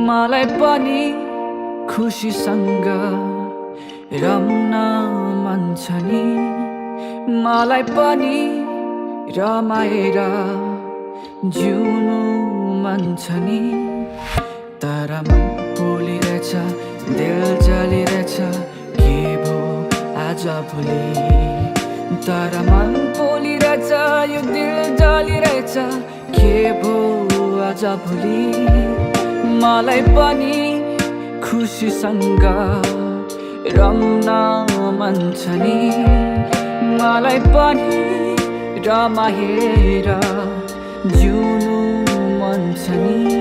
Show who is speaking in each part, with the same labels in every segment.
Speaker 1: मलाई पनि खुसीसँग रम्न मन छ नि, मलाई पनि रमाएर जिउनु मन छ नि। तर मन पोलिरहेछ, दिल जलिरहेछ, के भो आज भोलि। तर मन पोलिरहेछ, यो दिल जलिरहेछ, के भो आज भोलि। मलाई पनि खुसीसँग रम्न मन छ नि, मलाई पनि रमाएर जिउनु मन छ नि।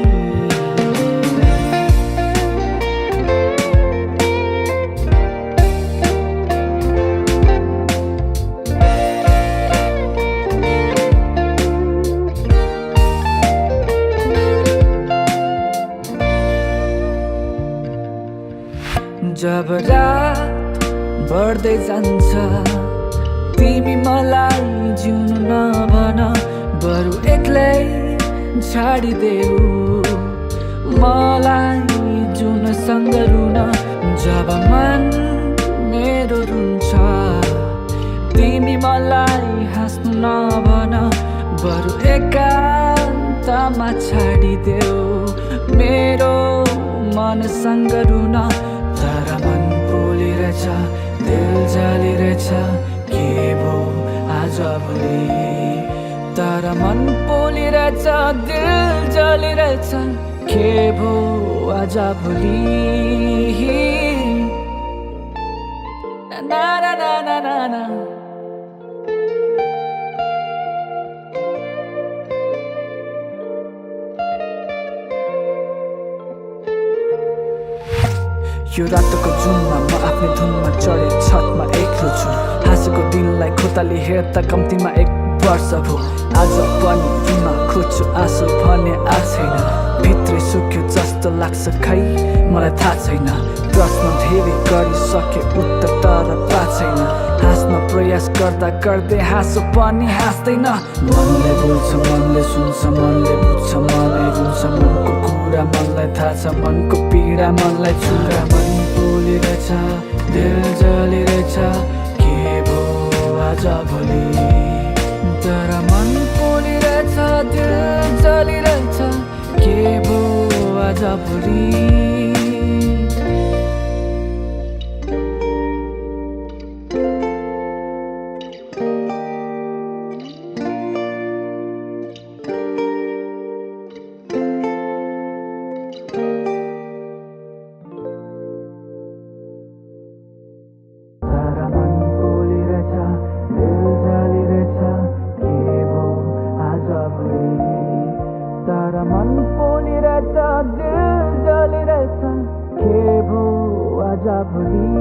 Speaker 1: जब रात बढ्दै जान्छ, तिमी मलाई जिउनु नभन, बरु एक्लै छाडिदेऊ मलाई जुनसँग रुन। जब मन मेरो रुन्छ, तिमी मलाई हाँस्नु नभन, बरु एकान्तमा छाडिदेऊ मेरो मनसँग रुन। तर मन पोलिरहेछ, दिल जलिरहेछ, के भो आज भोलि। तर मन पोलिरहेछ, दिल जलिरहेछ, के भो आज भोलि। ना ना ना ना ना ना। यो रातको जुनमा म आफ्नै धुनमा चढे छतमा एक्लो छु। हाँसेको दिनलाई खोताले हेर्दा कम्तीमा 1 वर्ष भो। आज पनि रुन खोज्छु, आँसु भने आएको छैन, भित्रै सुक्यो जस्तो लाग्छ, खै मलाई थाहा छैन। प्रश्न धेरै गरिसके, उत्तर तर पाएको छैन। हाँस्न प्रयास गर्दा गर्दै हाँसो पनि हाँस्दैन। मनले बोल्छ, मनले सुन्छ, मनले बुझ्छ, मनै रुन्छ, मनको कुरा मनलाई थाहा छ, मनको पीडा मनलाई छुरा। मन पोलिरहेछ, दिल जलिरहेछ, के भो आज भोलि। तर मन पोलिरहेछ, दिल जलिरहेछ, के भो आज भोलि। तर मन पोलिरहेछ, दिल जलिरहेछ, के भो आज भोलि।